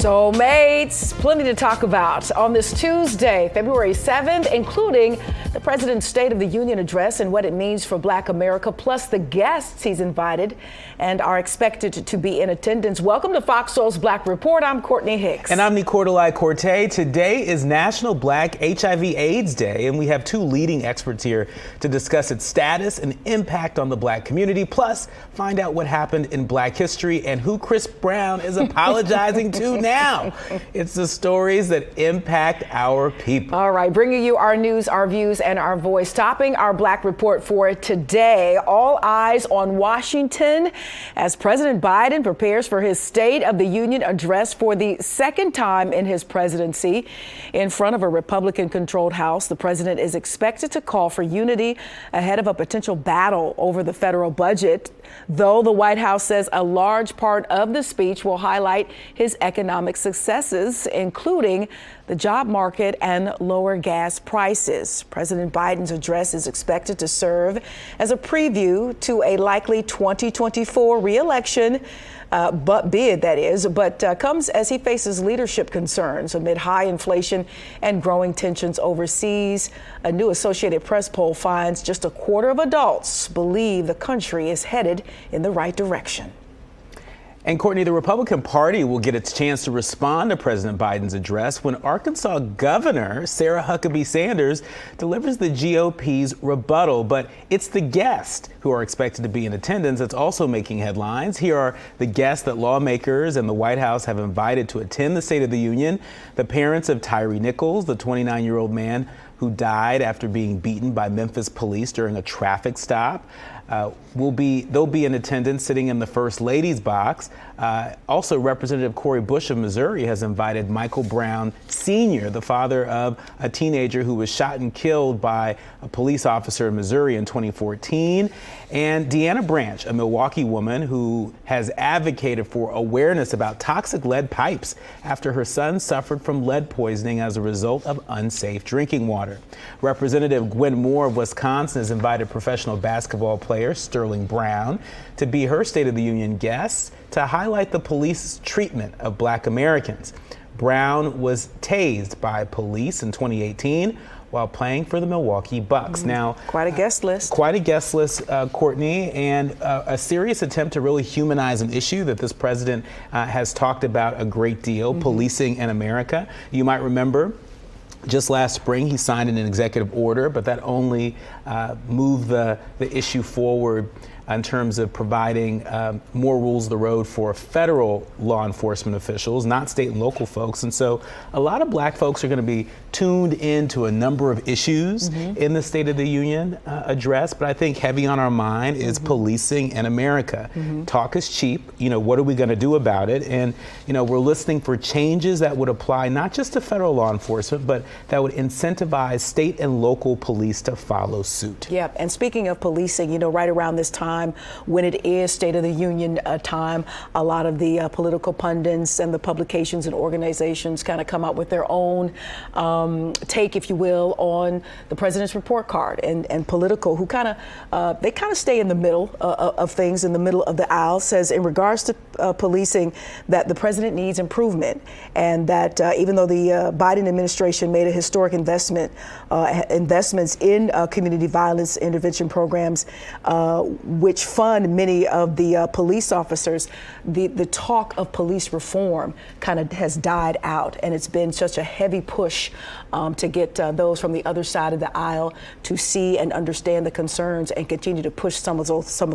Soulmates, plenty to talk about on this Tuesday, February 7th, including the President's State of the Union address and what it means for Black America, plus the guests he's invited and are expected to be in attendance. Welcome to FOXSOUL's Black Report. I'm Courtney Hicks. And I'm Nicordelai Corte. Today is National Black HIV/AIDS Day, and we have two leading experts here to discuss its status and impact on the Black community, plus find out what happened in Black history and who Chris Brown is apologizing to now. It's the stories that impact our people. All right, bringing you our news, our views, and our voice. Topping our Black Report for today, all eyes on Washington as President Biden prepares for his State of the Union address for the second time in his presidency. In front of a Republican-controlled House, the president is expected to call for unity ahead of a potential battle over the federal budget, though the White House says a large part of the speech will highlight his economic successes, including the job market and lower gas prices. President Biden's address is expected to serve as a preview to a likely 2024 re-election bid, but comes as he faces leadership concerns amid high inflation and growing tensions overseas. A new Associated Press poll finds just a quarter of adults believe the country is headed in the right direction. And Courtney, the Republican Party will get its chance to respond to President Biden's address when Arkansas Governor Sarah Huckabee Sanders delivers the GOP's rebuttal. But it's the guests who are expected to be in attendance that's also making headlines. Here are the guests that lawmakers and the White House have invited to attend the State of the Union. The parents of Tyree Nichols, the 29-year-old man who died after being beaten by Memphis police during a traffic stop. They'll be in attendance sitting in the First Lady's box. Also, Representative Cori Bush of Missouri has invited Michael Brown Sr., the father of a teenager who was shot and killed by a police officer in Missouri in 2014. And Deanna Branch, a Milwaukee woman who has advocated for awareness about toxic lead pipes after her son suffered from lead poisoning as a result of unsafe drinking water. Representative Gwen Moore of Wisconsin has invited professional basketball player Sterling Brown to be her State of the Union guest to highlight the police's treatment of Black Americans. Brown was tased by police in 2018 while playing for the Milwaukee Bucks. Now, quite a guest list. Quite a guest list, Courtney, and a serious attempt to really humanize an issue that this president has talked about a great deal, policing in America. You might remember just last spring, he signed an executive order, but that only moved the issue forward in terms of providing more rules of the road for federal law enforcement officials, not state and local folks. And so a lot of Black folks are going to be tuned into a number of issues in the State of the Union address. But I think heavy on our mind is policing in America. Talk is cheap. You know, what are we going to do about it? And, you know, we're listening for changes that would apply not just to federal law enforcement, but that would incentivize state and local police to follow suit. Yeah. And speaking of policing, you know, right around this time, when it is State of the Union time, a lot of the political pundits and the publications and organizations kind of come out with their own take, if you will, on the president's report card. And Politico, who kind of they kind of stay in the middle of things, in the middle of the aisle, says in regards to policing that the president needs improvement, and that even though the Biden administration made a historic investments in community violence intervention programs, which fund many of the police officers, the talk of police reform kind of has died out, and it's been such a heavy push to get those from the other side of the aisle to see and understand the concerns and continue to push some of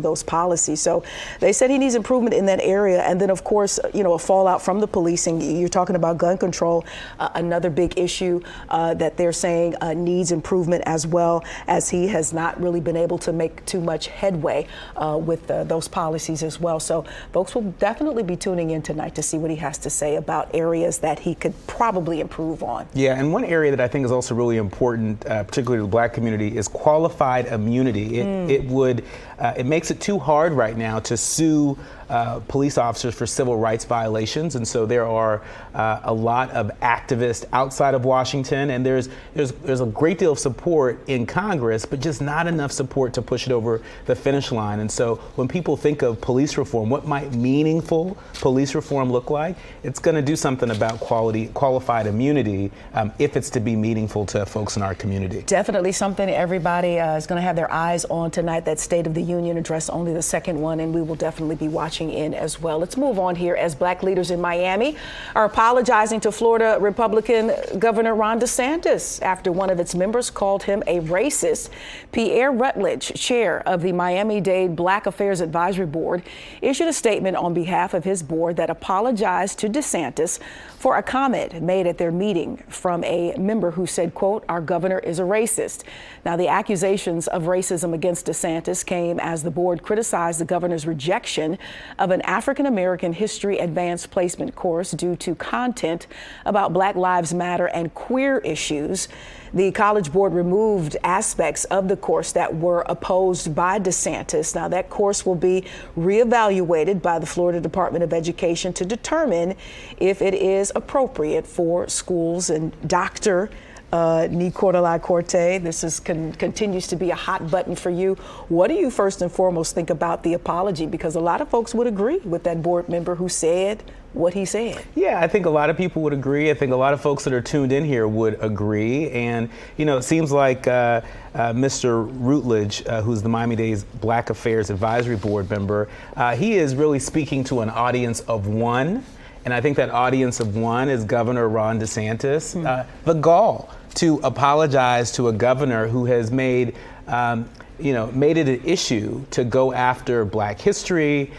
those policies. So they said he needs improvement in that area. And then, of course, you know, a fallout from the policing. You're talking about gun control, another big issue that they're saying needs improvement, as well as he has not really been able to make too much headway with those policies as well. So folks will definitely be tuning in tonight to see what he has to say about areas that he could probably improve on. Yeah, and one area that I think is also really important, particularly to the Black community, is qualified immunity. It makes it too hard right now to sue police officers for civil rights violations. And so there are a lot of activists outside of Washington, and there's a great deal of support in Congress, but just not enough support to push it over the finish line. And so when people think of police reform, what might meaningful police reform look like? It's going to do something about qualified immunity if it's to be meaningful to folks in our community. Definitely something everybody is going to have their eyes on tonight, that State of the Union address, only the second one, and we will definitely be watching in as well. Let's move on here as black leaders in Miami are apologizing to Florida Republican Governor Ron DeSantis after one of its members called him a racist. Pierre Rutledge, chair of the Miami-Dade Black Affairs Advisory Board, issued a statement on behalf of his board that apologized to DeSantis for a comment made at their meeting from a member who said, quote, "Our governor is a racist." Now, the accusations of racism against DeSantis came as the board criticized the governor's rejection of an African-American history advanced placement course due to content about Black Lives Matter and queer issues. The College Board removed aspects of the course that were opposed by DeSantis. Now, that course will be reevaluated by the Florida Department of Education to determine if it is appropriate for schools. And Dr. Nicolai Corte, this continues to be a hot button for you. What do you first and foremost think about the apology? Because a lot of folks would agree with that board member who said what he said. Yeah, I think a lot of people would agree. I think a lot of folks that are tuned in here would agree. And, you know, it seems like Mr. Rutledge, who's the Miami-Dade's Black Affairs Advisory Board member, he is really speaking to an audience of one. And I think that audience of one is Governor Ron DeSantis. The gall to apologize to a governor who has made it an issue to go after Black history,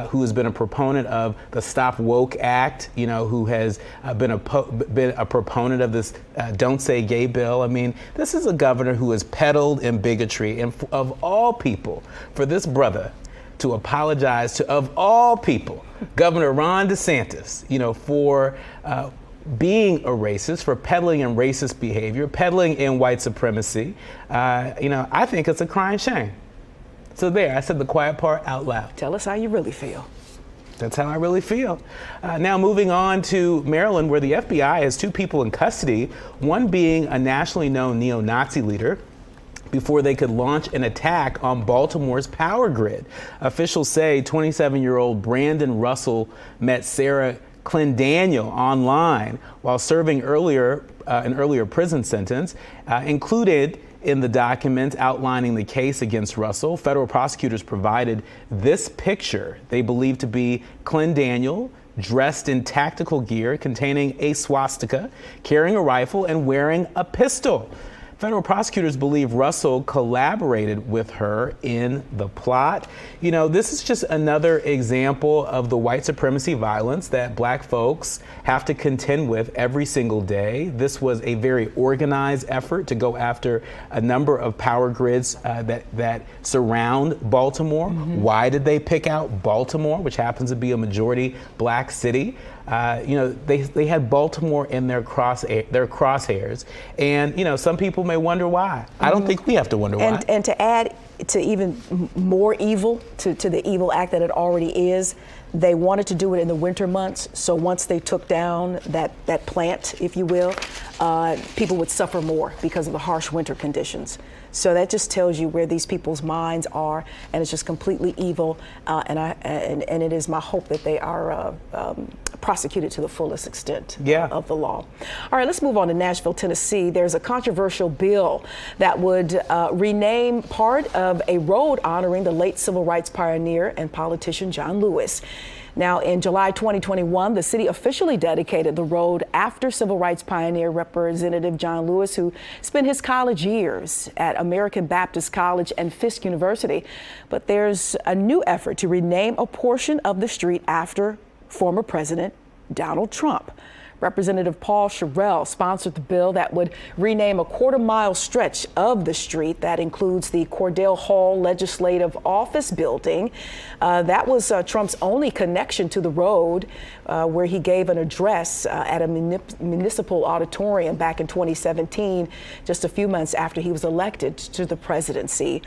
who has been a proponent of the Stop Woke Act, who has been a proponent of this Don't Say Gay bill. I mean, this is a governor who has peddled in bigotry. And of all people, for this brother to apologize to, of all people, Governor Ron DeSantis, for being a racist, for peddling in racist behavior, peddling in white supremacy, I think it's a crying shame. So there, I said the quiet part out loud. Tell us how you really feel. That's how I really feel. Now moving on to Maryland, where the FBI has two people in custody, one being a nationally known neo-Nazi leader, before they could launch an attack on Baltimore's power grid. Officials say 27-year-old Brandon Russell met Sarah Clendaniel online while serving an earlier prison sentence. Included in the documents outlining the case against Russell, federal prosecutors provided this picture they believe to be Clendaniel, dressed in tactical gear containing a swastika, carrying a rifle, and wearing a pistol. Federal prosecutors believe Russell collaborated with her in the plot. This is just another example of the white supremacy violence that Black folks have to contend with every single day. This was a very organized effort to go after a number of power grids that surround Baltimore. Why did they pick out Baltimore, which happens to be a majority Black city? They had Baltimore in their crosshairs, and some people may wonder why. I don't think we have to wonder why. And to add to even more evil to the evil act that it already is, they wanted to do it in the winter months. So once they took down that plant, if you will, people would suffer more because of the harsh winter conditions. So that just tells you where these people's minds are, and it's just completely evil. And it is my hope that they are prosecuted to the fullest extent of the law. All right, let's move on to Nashville, Tennessee. There's a controversial bill that would rename part of a road honoring the late civil rights pioneer and politician John Lewis. Now, in July 2021, the city officially dedicated the road after civil rights pioneer Representative John Lewis, who spent his college years at American Baptist College and Fisk University. But there's a new effort to rename a portion of the street after former President Donald Trump. Representative Paul Sherrill sponsored the bill that would rename a quarter-mile stretch of the street that includes the Cordell Hall Legislative Office building. That was Trump's only connection to the road, where he gave an address at a municipal auditorium back in 2017, just a few months after he was elected to the presidency.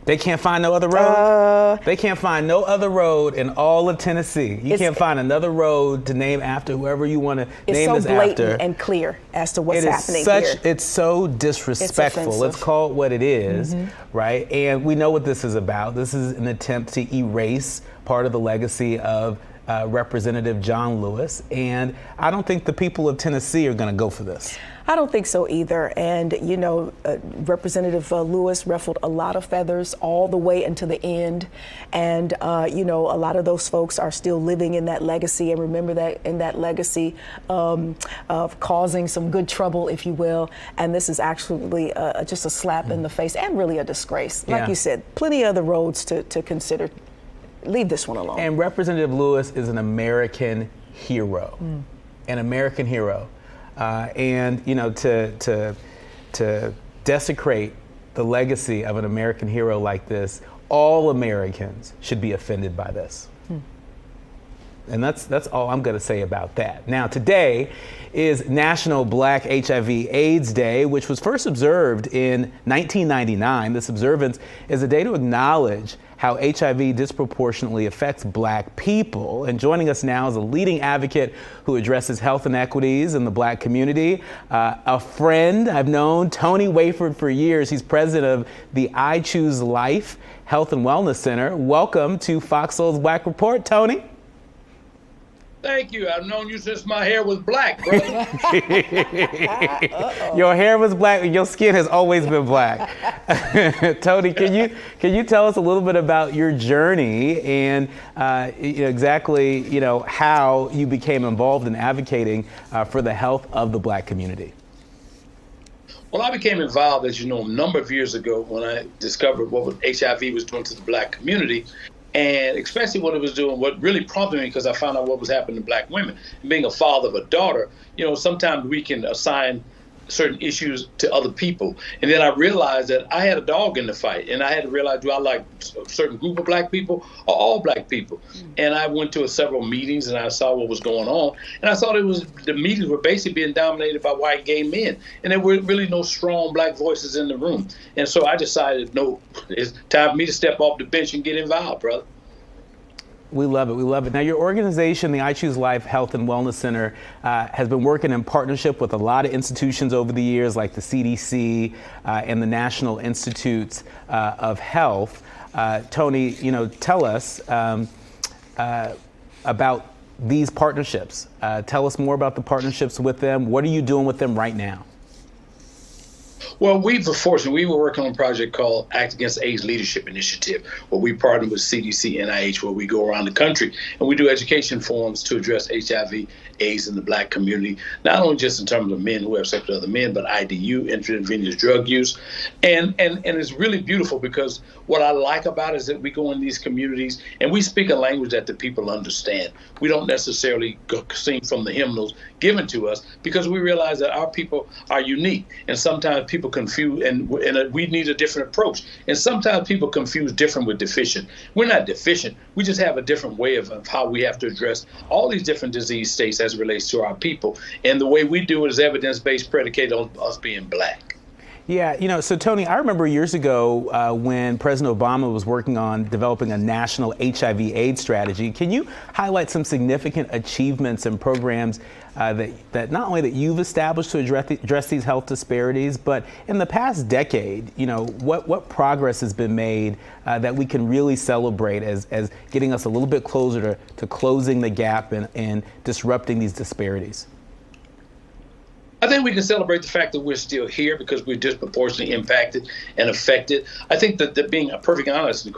They can't find no other road? They can't find no other road in all of Tennessee. You can't find another road to name after whoever you want to name this after. It's so blatant and clear as to what's happening here. It's so disrespectful. Let's call it what it is, right? And we know what this is about. This is an attempt to erase part of the legacy of Representative John Lewis. And I don't think the people of Tennessee are going to go for this. I don't think so either. And, you know, Representative Lewis ruffled a lot of feathers all the way into the end. And, you know, a lot of those folks are still living in that legacy. And remember that in that legacy of causing some good trouble, if you will. And this is actually just a slap in the face and really a disgrace. Like you said, plenty of other roads to consider. Leave this one alone. And Representative Lewis is an American hero. An American hero. And, you know, to desecrate the legacy of an American hero like this, all Americans should be offended by this. And that's all I'm going to say about that. Now, today is National Black HIV/AIDS Day, which was first observed in 1999. This observance is a day to acknowledge how HIV disproportionately affects Black people. And joining us now is a leading advocate who addresses health inequities in the Black community, a friend I've known, Tony Wayford, for years. He's president of the I Choose Life Health and Wellness Center. Welcome to FOXSOUL's Black Report, Tony. Thank you. I've known you since my hair was black, brother. Your hair was black, and your skin has always been black. Tony, can you tell us a little bit about your journey and exactly how you became involved in advocating for the health of the Black community? Well, I became involved, as you know, a number of years ago when I discovered what HIV was doing to the Black community. And especially what it was doing, what really prompted me, because I found out what was happening to Black women. Being a father of a daughter, sometimes we can assign certain issues to other people. And then I realized that I had a dog in the fight. And I had to realize, do I like a certain group of Black people or all Black people? And I went to several meetings and I saw what was going on. And I thought the meetings were basically being dominated by white gay men. And there were really no strong Black voices in the room. And so I decided, no, it's time for me to step off the bench and get involved, brother. We love it. We love it. Now, your organization, the I Choose Life Health and Wellness Center, has been working in partnership with a lot of institutions over the years, like the CDC and the National Institutes of Health. Tony, tell us about these partnerships. Tell us more about the partnerships with them. What are you doing with them right now? Well, we were working on a project called Act Against AIDS Leadership Initiative, where we partner with CDC, NIH, where we go around the country and we do education forums to address HIV, AIDS in the Black community, not only just in terms of men who have sex with other men, but IDU, intravenous drug use. And it's really beautiful because what I like about it is that we go in these communities and we speak a language that the people understand. We don't necessarily sing from the hymnals given to us because we realize that our people are unique. And sometimes people confuse, and we need a different approach. And sometimes people confuse different with deficient. We're not deficient. We just have a different way of how we have to address all these different disease states as it relates to our people. And the way we do it is evidence-based, predicated on us being Black. Yeah, so Tony, I remember years ago when President Obama was working on developing a national HIV/AIDS strategy. Can you highlight some significant achievements and programs that not only that you've established to address these health disparities, but in the past decade, what progress has been made that we can really celebrate as getting us a little bit closer to closing the gap and disrupting these disparities? I think we can celebrate the fact that we're still here because we're disproportionately impacted and affected. I think that being perfectly honest,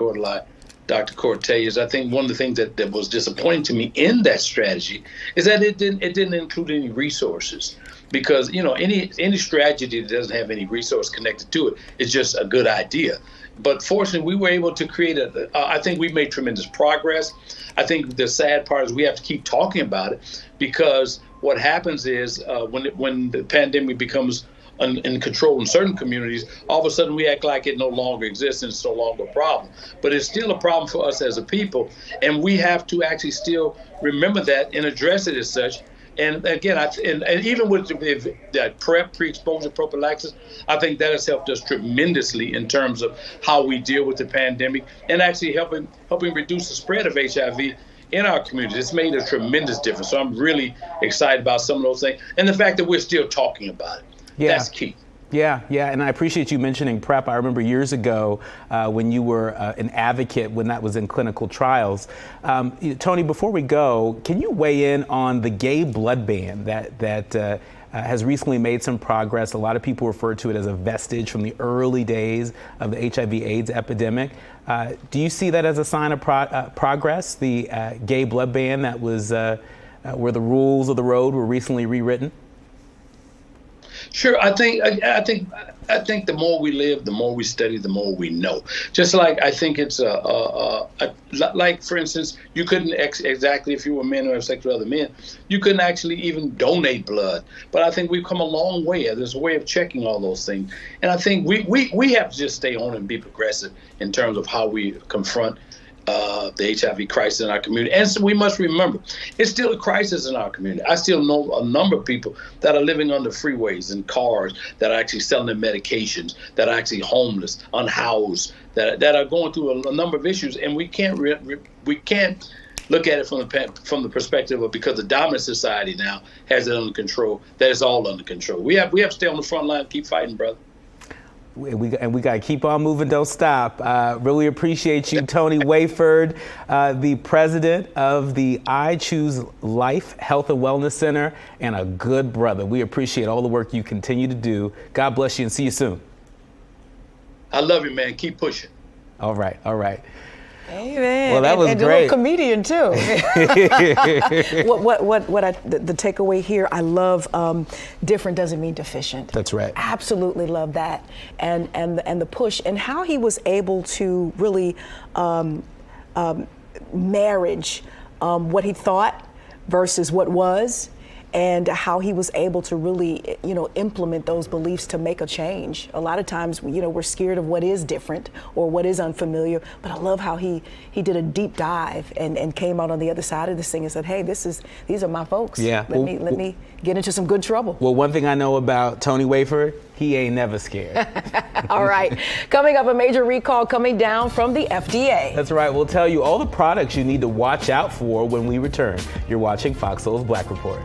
Dr. Cortez, I think one of the things that was disappointing to me in that strategy is that it didn't include any resources. Because any strategy that doesn't have any resource connected to it is just a good idea. But fortunately, we were able to create I think we made tremendous progress. I think the sad part is we have to keep talking about it because what happens is when the pandemic becomes in control in certain communities, all of a sudden we act like it no longer exists and it's no longer a problem. But it's still a problem for us as a people, and we have to actually still remember that and address it as such, And again, and even with the PrEP, pre-exposure prophylaxis, I think that has helped us tremendously in terms of how we deal with the pandemic and actually helping reduce the spread of HIV in our community. It's made a tremendous difference. So I'm really excited about some of those things. And the fact that we're still talking about it, that's key. Yeah, and I appreciate you mentioning PrEP. I remember years ago when you were an advocate when that was in clinical trials. Tony, before we go, can you weigh in on the gay blood ban that has recently made some progress? A lot of people refer to it as a vestige from the early days of the HIV/AIDS epidemic. Do you see that as a sign of progress, the gay blood ban that was where the rules of the road were recently rewritten? Sure. I think the more we live, the more we study, the more we know. Just like I think it's like, for instance, you couldn't exactly, if you were a man or have sex with other men, you couldn't actually even donate blood. But I think we've come a long way. There's a way of checking all those things. And I think we have to just stay on and be progressive in terms of how we confront the HIV crisis in our community. And so we must remember, it's still a crisis in our community. I still know a number of people that are living on the freeways and cars, that are actually selling their medications, that are actually homeless, unhoused, that are going through a number of issues. And we can't look at it from the perspective of, because the dominant society now has it under control, that it's all under control. We have to stay on the front line and keep fighting, brother. We got to keep on moving, don't stop. Really appreciate you, Tony Wayford, the president of the I Choose Life Health and Wellness Center, and a good brother. We appreciate all the work you continue to do. God bless you and see you soon. I love you, man. Keep pushing. All right. Amen. Well, that was and great. A little comedian too. The takeaway here, I love different doesn't mean deficient. That's right. Absolutely love that, and the push and how he was able to really marriage what he thought versus what was. And how he was able to really, implement those beliefs to make a change. A lot of times, we're scared of what is different or what is unfamiliar. But I love how he did a deep dive and came out on the other side of this thing and said, "Hey, these are my folks. Yeah. Let me get into some good trouble." Well, one thing I know about Tony Wayford, he ain't never scared. All right. Coming up, a major recall coming down from the FDA. That's right. We'll tell you all the products you need to watch out for when we return. You're watching Fox Soul's Black Report.